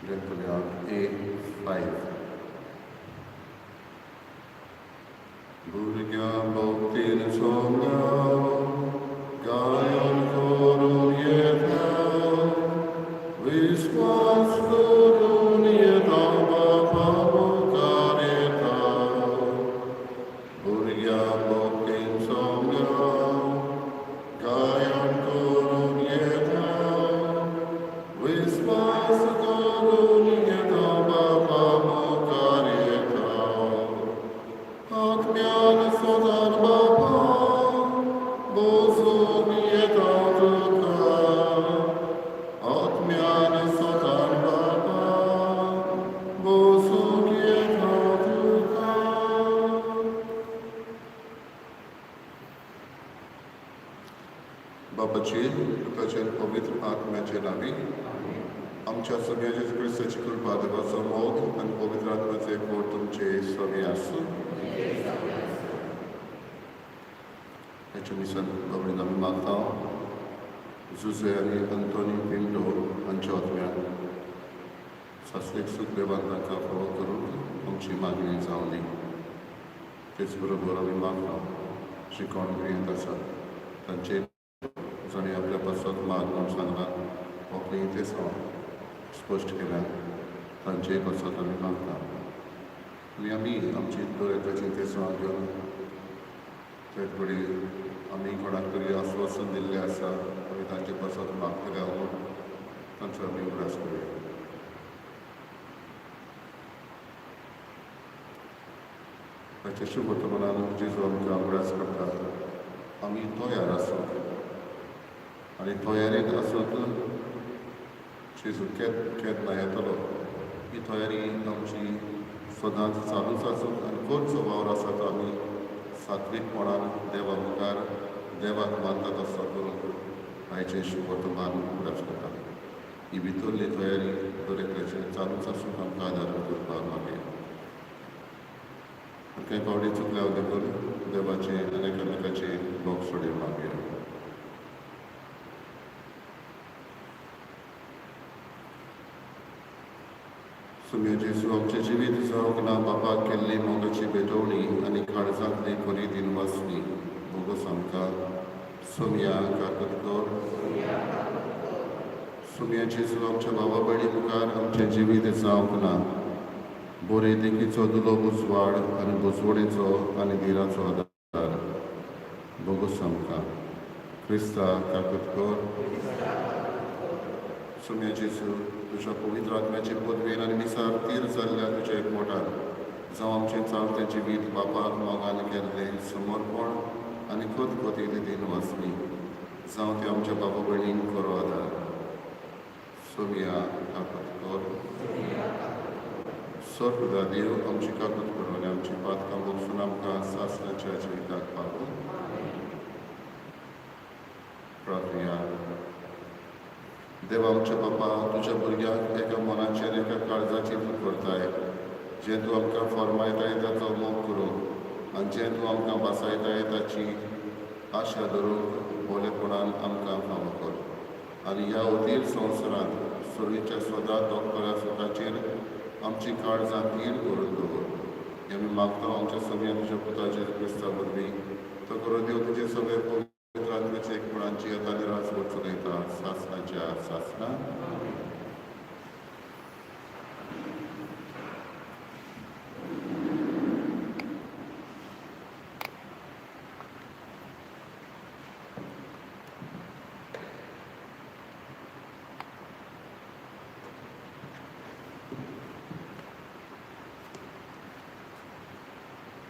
A5. Burgam Bhaktin Somya Gayan Korun Yetha Viswas Korun Yetha Bhavakareta Burgam Bhaktin Somya Gayan Korun Yetha Viswas Korun Yetha Bhavakareta Atmyan Sodan Baba Bozun Yetatuka Atmyan Sodan Baba Bozun Yetatuka बाबाची कृपाचे पवित्र आत्म्याचे नावी आमच्या सगळ्या जेजू ख्रिस्ताची कृपा देवाचो मोग आणि पवित्र आत्म्याचे कोट तुमचे स्वामी आसूं हेच्या दिसान बाबडीन आमी मागता जुजे आनी अंतोनी पिंटो हांच्या आत्म्यान सासवेक सूख देवान तांकां फावो करून आमची मागणी जावली तेच बरोबर आमी मागता जी कोण दुयेंत आसा तांचे जाणें आपल्या पासत माग म्हूण सांगला आपले इथे स्पश्ट केल्या तांचे पासत आमी मागता आनी आमी आमची दोरेकाची तेसां घेवन ते फुडें आमी कोणाक तरी आस्वासन दिल्लें आसा आमी तांचे पासत मागतले म्हणून तांचो आमी उगडास करूया ताचे शुभ वर्तमानान जेजू आमकां उगडास करता आमी तयार आसूं आनी तयारेक आसूंक जेजू केन्ना येतलो ही तयारी आमची सदांच चालूच आसूं आनी खंयचो वावर आसा तो आमी सात्वीकपणान देवा मुखार देवाक मानता तसो करून आयचें शुभ वर्तमान उगडास करता ही भितरली तयारी दरेकाची चालूच आसूंक आमकां आदार करपाक मागया कांय फावटी चुकल्या देखून देवाचे आनी एकामेकाचे लोक सोडे मागया सुम्या जेजू आमचे जिवीत जावंक ना बापाक केल्ली मोगाची भेटवणी आनी काळजांतली खरी दिनवासणी बोगस आमकां सुम्या काकतकर सुम्या जेजू आमच्या भावा भयणी मुखार आमचें जिवीत जावंक ना बरे देखीचो दुलो बुजवाड आनी बुजवणेचो आनी धीराचो आदार बोगस आमकां क्रिस्ता काकतकर सुम्या जेजू तुज्या पवित्र आत्म्याचे पदवेन आनी मिसार तीर जाल्ल्या तुज्या एकवटान जावं आमचें चालतें जिवीत बापाक मोगान केल्लें समर्पण आनी खतखतीत दिनवासणी जावं तें आमच्या बाबा भयणींक खरो आदार सोमिया काकतकर सर्वदा देव आमची काकतकर आनी आमची पातकां बगसून आमकां सासणाच्या जिविताक पावो प्रार्थना देवा आमच्या बापा तुज्या भुरग्यांक एका मनाचेर एका काळजाचेर तूं करताय जें तूं आमकां फरमायताय ताचो मोग करूंक आनी जें तूं आमकां बसायताय ताची आशा धरूंक बोलेपणान आमकां फावो कर आनी ह्या अधीर संवसारांत सोयीच्या सदां दोतोरा सुखाचेर आमची काळजां थीर करून दवर हें आमी मागता आमच्या सगळ्या तुज्या पुताचेर क्रिस्ता वरवीं तो करून देव तुजे सगळे पवित्र आत्म्याचे एकपणांची आतां निराश वचूनयता सासणाच्या सासणा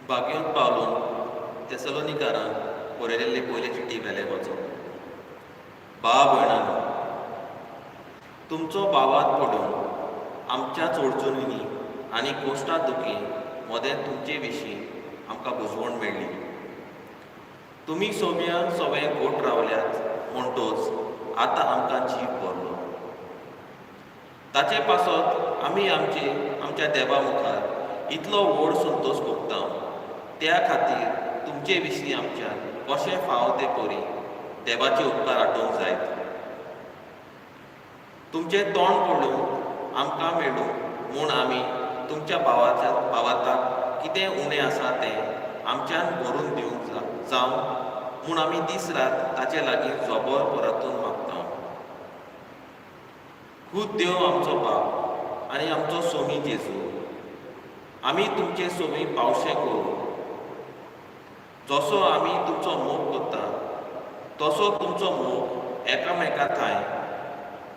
बागेंत पावलो तेसलोनिकारांक बरयलेली पयली चिटी वेले वचो भाव भयणांनो तुमचो भावात पडून आमच्या चोडचुनींनी आनी कोश्टा दुखी मोदें तुमचे विशीं आमकां बुजवण मेळ्ळी तुमी सोम्या सगळे गोठ रावल्यात म्हणटोच आतां आमकां जीव भरलो ताचे पासत आमी आमच्या देवा मुखार इतलो व्हड संतोश भोगता त्या खातीर तुमचे विशीं आमच्यान कशें फाव ते परी देवाचे उपकार आठोवंक जायत तुमचें तोंड पडून आमकां मेळूं म्हूण आमी तुमच्या भावाताक कितें उणें आसा तें आमच्यान भरून दिवंक जावं म्हूण आमी दीस रात ताचे लागीं जोबोर परतून मागता. खूब देव आमचो बाप आनी आमचो सोमी जेजू, आमी तुमचे सोमी पावशे करूं. जसो आमी तुमचो मोग करता तसो तुमचो मोग एकामेका थाय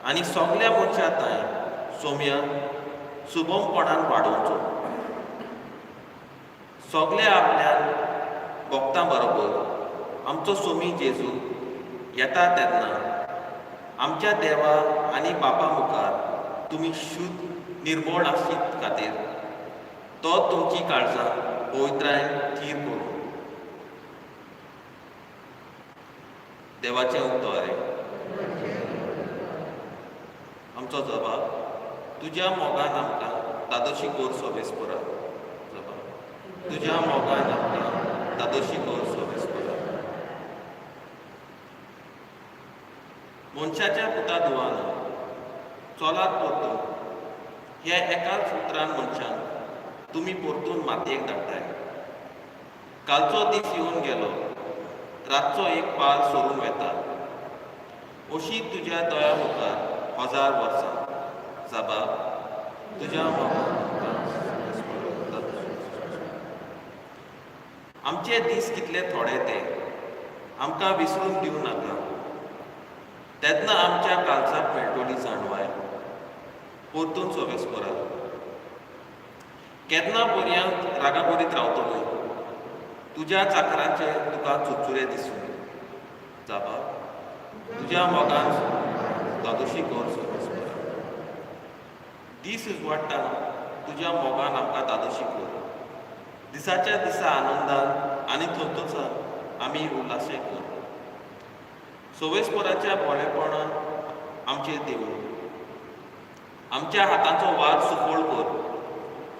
आनी सगल्या मनशां थाय सोम्या सुभमपणान वाडोवचो. सगल्या आपल्या भक्तां बरोबर आमचो सोमी जेजू येता तेन्ना आमच्या देवा आनी बापा मुखार तुमी शुद्ध निर्मळ आशीत खातीर तो तुमची काळजां पवित्रायेन थीर करूं. देवाचें उतर आमचो जबाब तुज्या मोगान आमकां दादोशी कोर सोबेस्परा. जबाब तुज्या मोगान आमकां दादोशी कोर सोबेस्परा. मनशाच्या पुता दुवान चोलात परतून ह्या एकाच उतरान मनशांक तुमी परतून मातयेक धाडटाय. कालचो दीस येवन गेलो, रातचो एक पाल सोडून वेता. अशी तुज्या दोया मुखार 1000 वर्सां. जबाब तुज्या आमचे दीस कितले थोडे ते आमकां विसरून दिवं नाका. तेन्ना आमच्या काळजाक मेळटली जाणवाय परतून सोबेस्परा. केन्ना पर्यंत रागाबरीत रावतलो तुज्या चाकरांचे तुका चुरचुरे दिसून. जबाब तुज्या मोगान दादोशी कोर सोबेस्परा. दीस उजवाडटाना तुज्या मोगान आमकां दादोशी कोर. दिसाच्या दिसा आनंदान आनी थंतोचान आमी उल्हासे कोर. सोबेस्पराच्या बोळेपणान आमचेर देवून आमच्या हातांचो वार सुफोळ कर.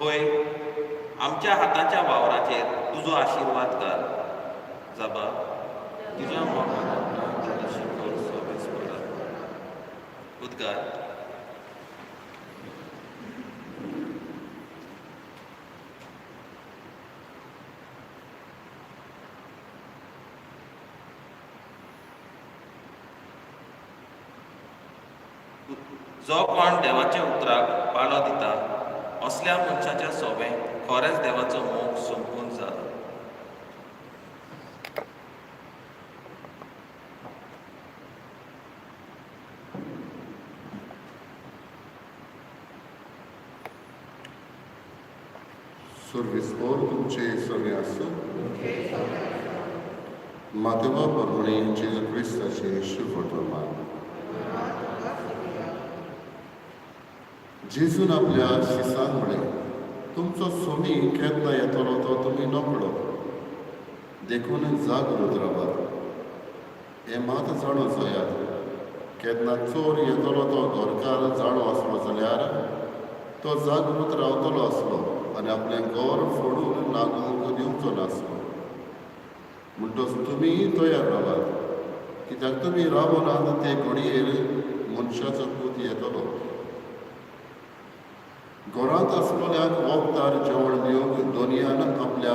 पळय आमच्या हातांच्या वावराचेर तुजो आशिर्वाद घाल. जबाब तुज्या मोगान आमकां दादोशी कोर सोबेस्परा. उद्गार जो कोण देवाच्या उतराक पालो दिता असल्या मनशाच्या सोबे खरेंच देवाचो मोग संपून जाला. Survispor तुमचे सोने आसूं. मातेवा परमणे जेजू क्रिस्ताचे शुभ वर्तमान. जेजून आपल्या शिसांक म्हळें, तुमचो सोमी केन्ना येतलो तो तुमी नकळो. देखून जागृत रावात. हें मात जाणो जायात, केन्ना चोर येतलो तो घरकार जाणो आसलो जाल्यार तो जागृत रावतलो आसलो आनी आपलें घर फोडून नागूंक दिवचो नासलो. म्हणटच तुमी तयार रावात, कित्याक तुमी रावनात ते घडयेर मनशाचो पूत येतलो. घरांत आसलोल्यांक वखदार जेवण दिवंक दोनयान आपल्या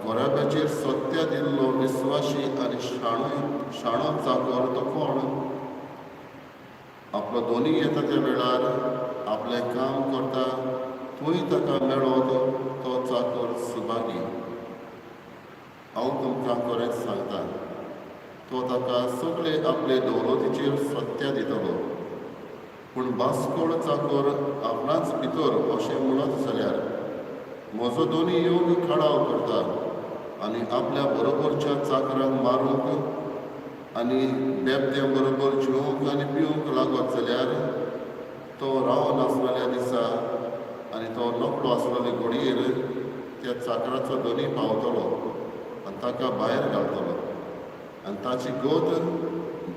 घोराब्याचेर सत्य दिल्लो विस्वाशी आनी शाणो चाकर तो कोण? आपलो दोनी येता त्या वेळार आपलें काम करता थंय ताका मेळत तो चाकर सुभागी. हांव तुमकां खरेंच सांगतां, तो ताका सगळे आपले दौलतीचेर सत्य दितलो. पूण बासकोळ चाकर आपणाच भितर अशें म्हणत जाल्यार म्हजो दोनी येवन खाडाव करता आनी आपल्या बरोबरच्या चाकरांक मारूंक आनी बेबद्या बरोबर जेवंक आनी पिवंक लागत जाल्यार तो रावन आसलेल्या दिसा आनी तो नकळो आसलेले घडयेर त्या चाकराचो दोनी पावतलो आनी ताका भायर घालतलो आनी ताची गोत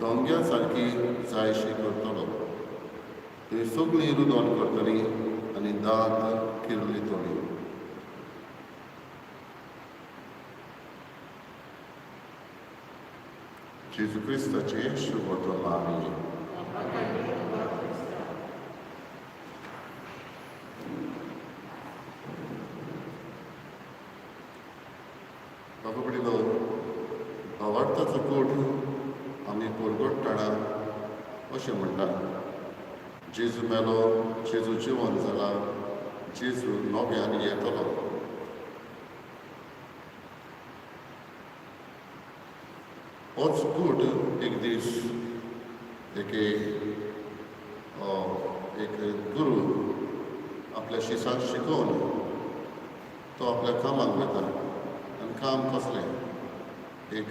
दोंग्या सारकी जायशी करतलो. थंय सगळीं रुदोन करतलीं आनी दांत किरलितलीं. जेजू क्रिस्ताचे शुभ वर्तमान. बाबावताचो कूड आमी परगटटना अशें म्हणटा. जेजू मेलो, जेजू जिवन जाला, जेजू नव्यान येतलो. होच कूड एक दीस एक गुरू आपल्या शिसाक शिकोवन तो आपल्या कामाक वता. आनी काम कसलें, एक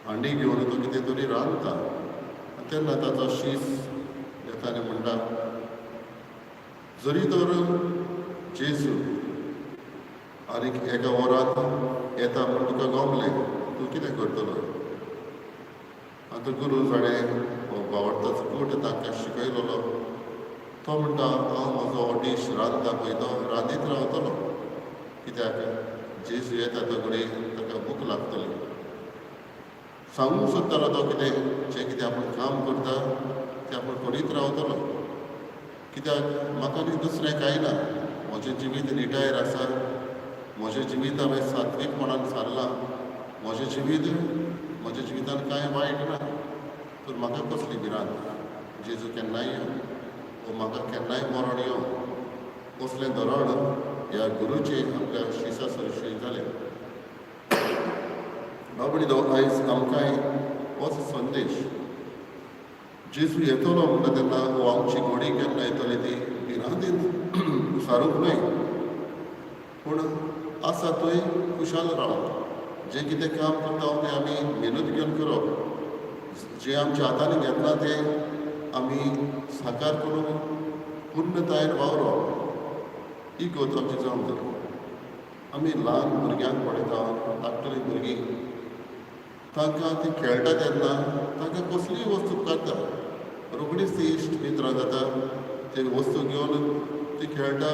हांडी घेवन तो कितें तरी रांदता. आनी तेन्ना ताचो शीस येता आनी म्हणटा, जरी तर जेजू आनीक एका वरान येता म्हूण तुका गमलें, तूं कितें करतलो? आनी तो गुरू जाणें बावडताचो कूड तांकां शिकयलोलो. तो म्हणटा, हांव म्हजो हो डीश रांदता पळय तो रांदीत रावतलो, कित्याक जेजू येता तगडी ताका भूक लागतली. सांगूंक सोदतालो तो जें कितें आपूण काम करता तें आपूण करीत रावतलो, कित्याक म्हाका न्ही दुसरें कांय ना. म्हजें जिवीत निटायर आसा, म्हजें जिवीत हांवें सात्वीकपणान सारलां, म्हजें जिवितान कांय वायट ना. तर म्हाका कसली भिरांत? जेजू केन्नाय येवं वो म्हाका केन्नाय मरण येवं, असलें धोरण ह्या गुरूचें आपल्या शिसा सरशी जालें. बाबडीदो आयज आमकांय होच संदेश. जेजू येतलो म्हणटा तेन्ना वो आमची घोडी केन्ना येतली ती भिरांतीन सारूंक न्हय, पूण आसा थंय खुशाल रावप. जें कितें काम करता तें आमी मेहनत घेवन करप. जें आमच्या हातांनी घेतलां तें आमी साकार करून पूर्णतायेन वावरप, ही गत आमची जावंक जाय. आमी ल्हान भुरग्यांक पळयता, धाकटुली भुरगीं, तांकां तीं खेळटा तेन्ना तांकां कसलीय वस्तू काडटा, रोखडीच ती इश्ट मित्रां जाता, ते वस्तू घेवन ती खेळटा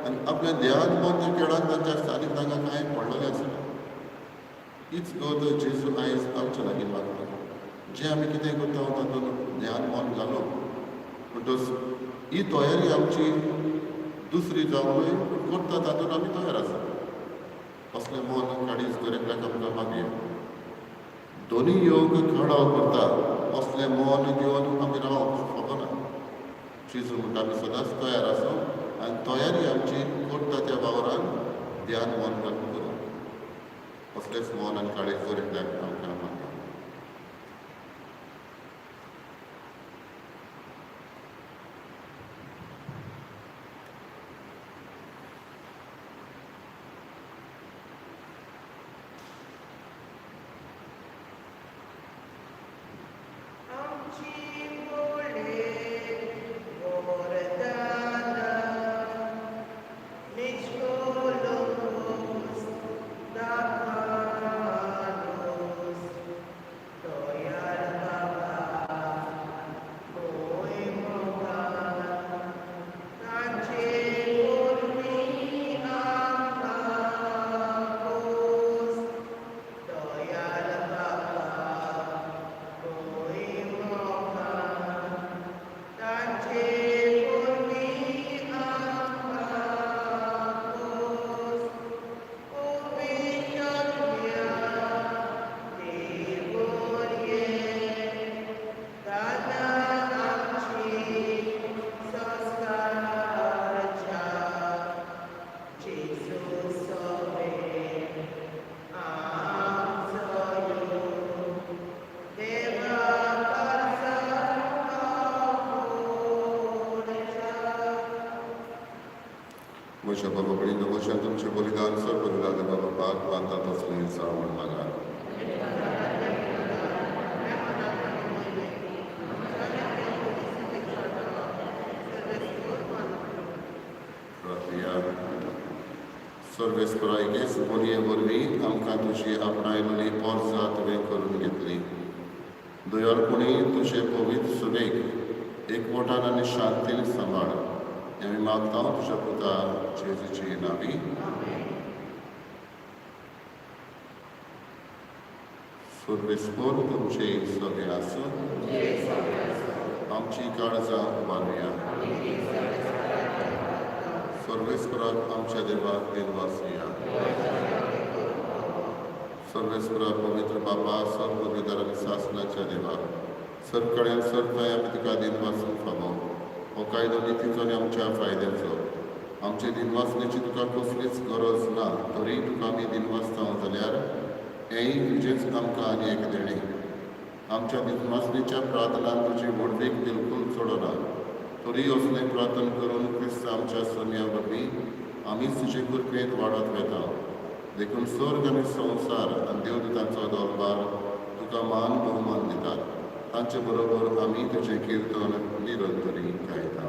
आनी आपलें ध्यान मन त्या खेळान तांच्या आसता आनी तांकां कांय पडलेलें आसना. हीच गत जेजू आयज आमच्या लागीं मागता. जें आमी कितें करता तातूंत ध्यान मन घालून, म्हणटच ही तयारी आमची दुसरी जावं न्हय, पूण करता तातूंत आमी तयार आसा. असलें मन काडीच गरजेक आमकां मागया. दोनूय योग खडो करता असलें मन घेवन आमी रावप फकना. जेजू म्हणटा आमी सदांच तयार आसूं आनी तयारी आमची करता त्या वावरान ध्यान मन घालून करूं. असलेंच मन आनी काळीज दवरिल्ल्याक आमकां मागया. म्हज्या बाबा कडेन वचन तुमचें बलिदान सर्व दिलाले बाबाक मानता तसलें जावण मागा. सर्वेस्परायकेच बोलये वरवीं आमकां तुजी आपणायलेली पोरसां तुवें करून घेतली. दयाळपणी तुजे पवित्र सुबेक एकवटान आनी शांतीन सांबाळ. आमी मागता तुज्या पुता जेजूची नांवी. सर्वेस्पर तुमचे सगळे आसूं आमची काळजां उबारुया. सर्वेस्पराक आमच्या देवाक दिनवासिया. सर्वेस्परा पवित्र बापा सर्व पवित्र आनी शासनाच्या देवा सर्व कडेन सर्वय आमी तुका दिनवासून फावो हो कायदो नितीचो आनी आमच्या फायद्याचो आमचे दिनवासनेची तुका कसलीच गरज ना तरी तुका आमी दिनवासता जाल्यार हेंय तुजेच आमकां आनी एक देणे आमच्या दिनवासनेच्या प्रार्थनांत तुजी व्हडवीक बिलकूल चडना तरी असलें प्रार्थना करून क्रिस्त आमच्या सोन्या वरवीं आमीच तुजे कृपेंत वाडत वेता देखून स्वर्ग आनी संवसार आनी देवदूतांचो दरबार तुका मान भोवमान दितात तांचे बरोबर आमी तुजें किर्तन निरंतरी गायता.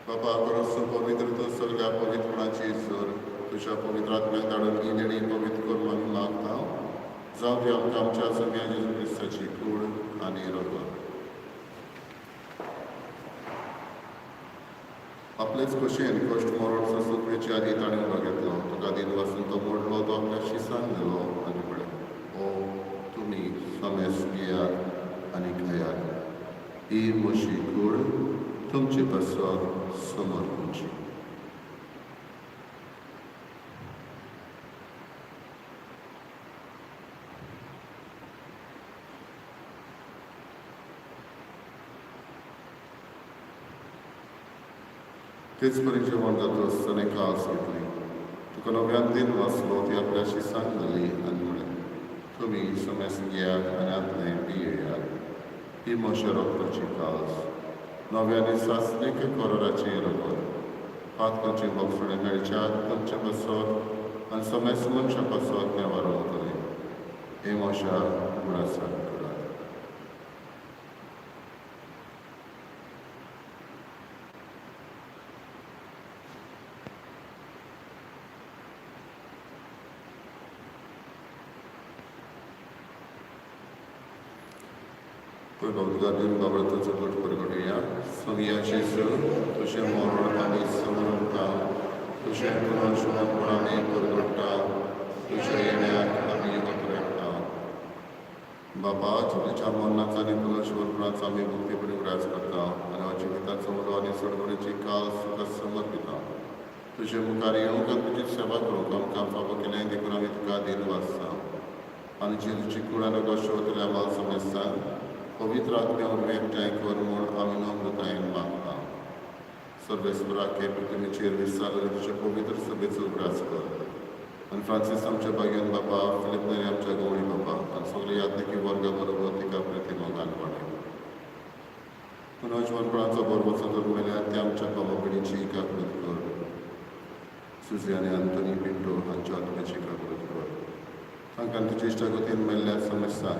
बाबा परस पवित्र तो सगळ्या पवित्रपणाची सर तुझ्या पवित्र आत्म्याक धाडून ही देणी पवित्र करून आमी मागता जावं ती आमकां आमच्या सगळ्या जेजू क्रिस्ताची कूड आनी रगत आपलेच खोशेन कश्ट मरण ससुकवेची आदी ताणें उलो घेतलो तुका दिन वाचून तो मोडलो तो आपल्या शिसान दिलो आनी म्हळें ओ तुमी समेस घेयात आनी खायात ही म्हशी कूड तुमची बसत समोर तुमची. तेच परी जेवण जाता आसतना कास घेतली तुका नव्यान दिन वाचलो ती आपल्या शिसान घाली आनी म्हळें तुमी समेस घेयात आनी आतलें पियेयात ही म्हज्या रोगपाची कास नव्याने सासणेक कोराची रगत पातकाची बोगसणे मेळच्यात तुमचे बसत आनी समेस मनशा बसत नेवार वतले हे म्हज्या गुणासाक करात. Păcătugadin babătăță tot părgăduia, Sfânia Jezu, tușe morul ani sămărânta, tușe cunoșua curane părgăta, tușe येण्या आम्ही होतरेटा. बाबा तुझ्या मरणाचा आणि पुनर्जीवनाचा आम्ही मुक्तीपणे उडास करता आणि जीविताचा मुलं आणि सडवडीची काल सुख समर्पिता तुझे मुखार येऊन तुझी सेवा करूंक आमकां फावो केलें देखून आमी तुका दिन वाचता आनी जेजूची कुळान गोश्ट आम्हाला समजता पवित्र आत्म्यावर एकठांय कर म्हूण आमी नम्रतायेन मागता. सर्वेस्परा के पृथ्वीचेर विस्तारलेले तुजे पवित्र सभेचो उगडास कर आनी फ्रांसीस आमच्या बागेन बाबा फिलिप नेरी आमच्या गवळी बाबा आनी सगळे यात्रिकी वर्गा बरोबर तिका प्रतिमोगान वाडय. पुनर्जीवनपणाचो बरोबरचो धर्म मेल्यार ते आमच्या बाबापणीची काकूत कर. सुजी आनी आंतोनी पिंटो हांच्या आत्म्याची काकूत कर. तांकां तुजे इश्टागतीन मेल्ल्या समस्या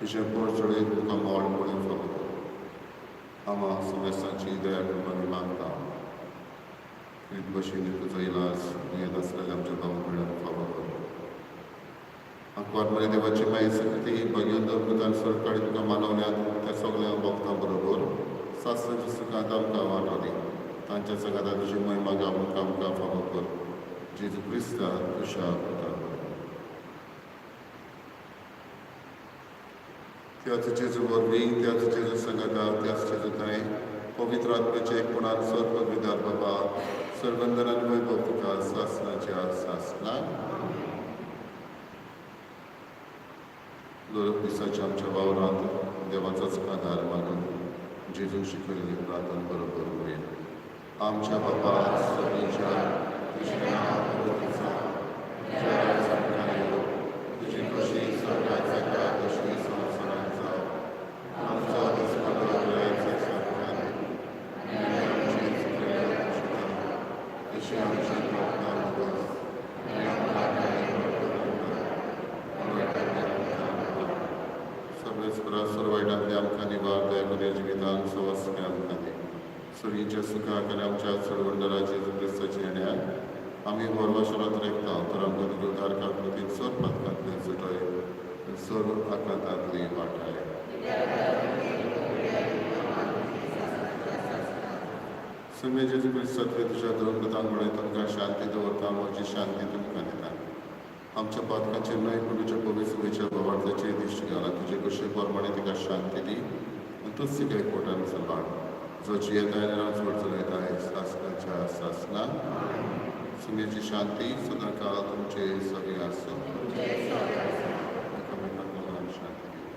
तुझे पोट चडयत तुका मोड पळोवन फावो कर. आमा समस्यांची दया करून आमी मागता रीत भशेन तुजो इलाज दुयेंत आसलेल्या आमच्या भाव भयणांक फावो कर. आंकवार देवाची माय सकती भगवन धर्मदान सरकाळी तुका मानवल्यात त्या सगळ्या भक्तां बरोबर सासऱ्याच्या सुखांत आमकां वांटो दी. तांच्या सगांत तुजी महिमा गावूंक आमकां फावो कर. जेजू क्रिस्ता तुज्या पुता त्याच जेजू वरवीं त्याच जेजू संगता त्याच जेजू थंय पवित्र आत्म्याचे एकपणान सर्व विदार बाबा सर्वंदरान वैभव तुका सासनाच्या सासनाक दर दिसाच्या आमच्या वावरांत देवाचोच आदार मानून जेजू शिकयल्ली प्रार्थना बरोबर उरया. आमच्या बाबा सगळीच्या तुजें नांव पवित्र जावं, तुजें राज्य येवं, तुजी कशी स्वर्गांत जाता तशी संवसारांत जावं. आमचो दिसपतो वेळाचेर सरकार आनी आमची चुकलेल्या शिक्षा तशी आमची प्रार्थना कर आनी आमकां सर्वेस्परा सर्व वायटांतले आमकां निवार दया करून जिवितांत सवस्के आमकां दी. सुरीच्या सुखाक आनी आमच्या चडवंडराचे क्रिस्ताचे येण्याक आमी वरवाशरांत रेखता तर आमकां तुज्या उदार काकुतीन सर पातकांतली सुटय आनी सर आकांतांतली वाटाय. सगळे जेजू क्रिस्तांतले तुज्या धर्मगतांक म्हणून तुमकां शांती दवरता म्हजी शांती तुमकां दिता आमच्या पातकाचेर न्हय पूण तुज्या पवित्रतेच्या भवार्थाचेर दिश्टी घाला तुजे कशे प्रमाणे तिका शांती दी आनी तूच तिका एकवटान सांबाळ जो जियेता आनी रावच वचून आयज सासणाच्या सासना सुमेची शांती सदां काळ तुमचे सगळे आसूं एकामेकांक लागून शांती दिवं.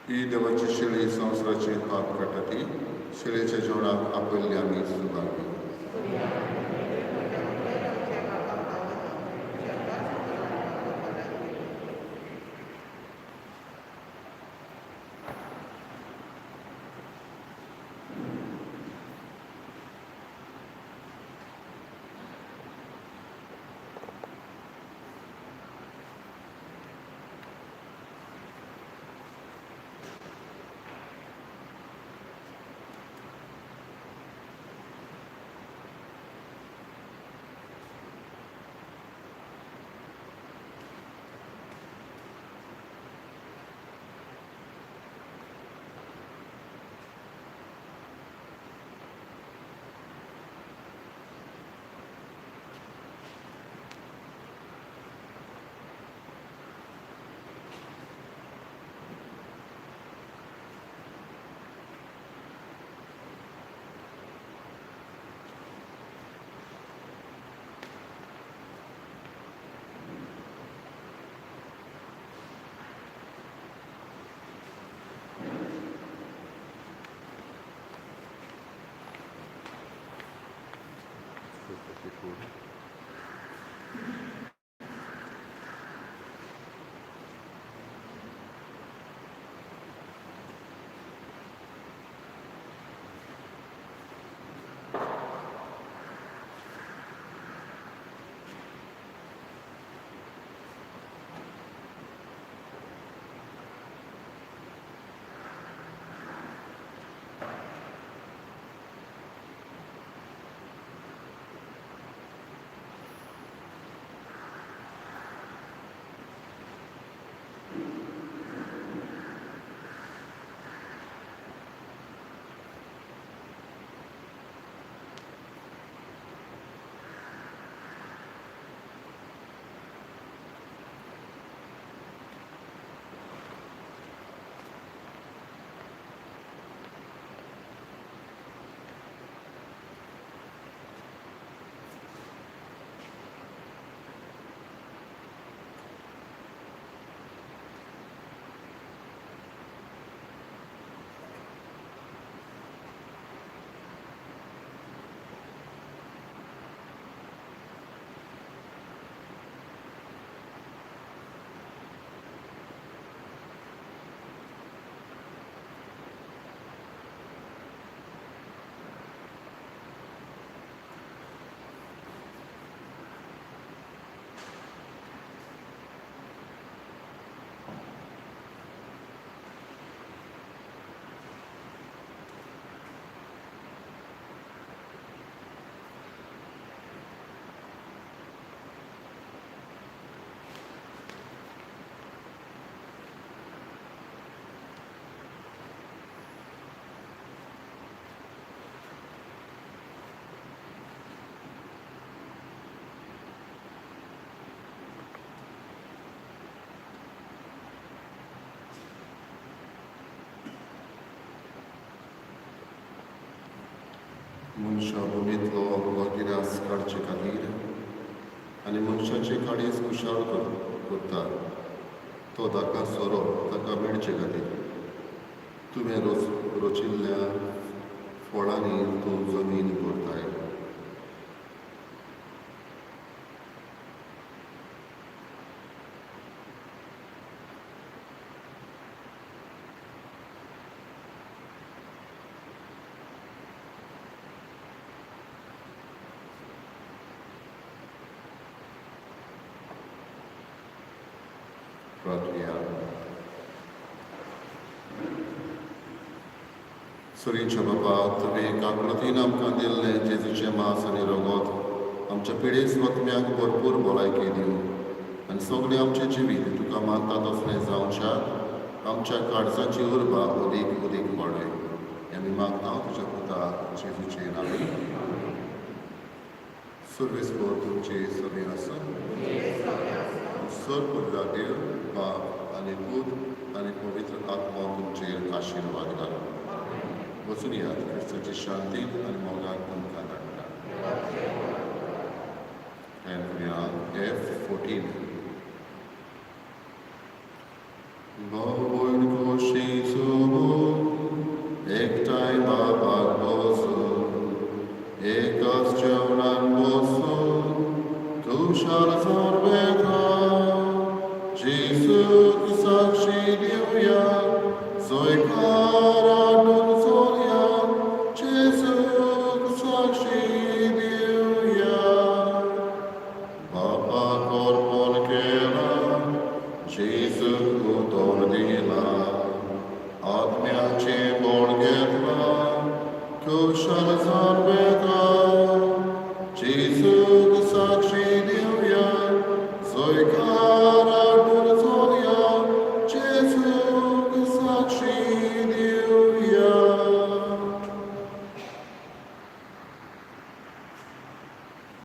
ही देवाची शिळी संवसाराची पाप काटा ती शिळेच्या जेवणाक आपयल्ली आमी सुभागी मनशा भुमींतलो वगिरास काडचे खातीर आनी मनशाचे काडीस कुशाळ करता तो ताका सोरो ताका मेळचे खातीर तुवें रोचिल्ल्या फळांनी तूं जमीन भरताय Pratvia. Surinच्या बाबा तुवें काकुळतीन आमकां दिल्लें जेजूचें मांस आनी रगत आमच्या पिडेस वतम्यांक भरपूर भलायकी दिवं आनी सगळें आमचें जिवीत तुका मानता तसलें जावच्या आमच्या काळजाची उर्बा उदीक उदीक वाडय हें आमी मागता तुज्या पुता जेजूचे नांवान. सर्वेस्पर तुमचे सगळें आसा सर पुर्ला देव बाप आनी पूत आनी पवित्र आत्मा तुमचेर आशिर्वाद घाला. वचून यात क्रिस्ताची शांती आनी मोगान तुमकां धाडटा. F14. Bałwoń kości sobą, ektaj babak bosun, ekas ciągnan bosun, tuszar zorbeka, Jezus sakshi diuja, zojkara dun solja, Jezus sakshi diuja. Baba korpon kela, Jezus uton dila, Atmia ce borgetla, Kushal zarbeta,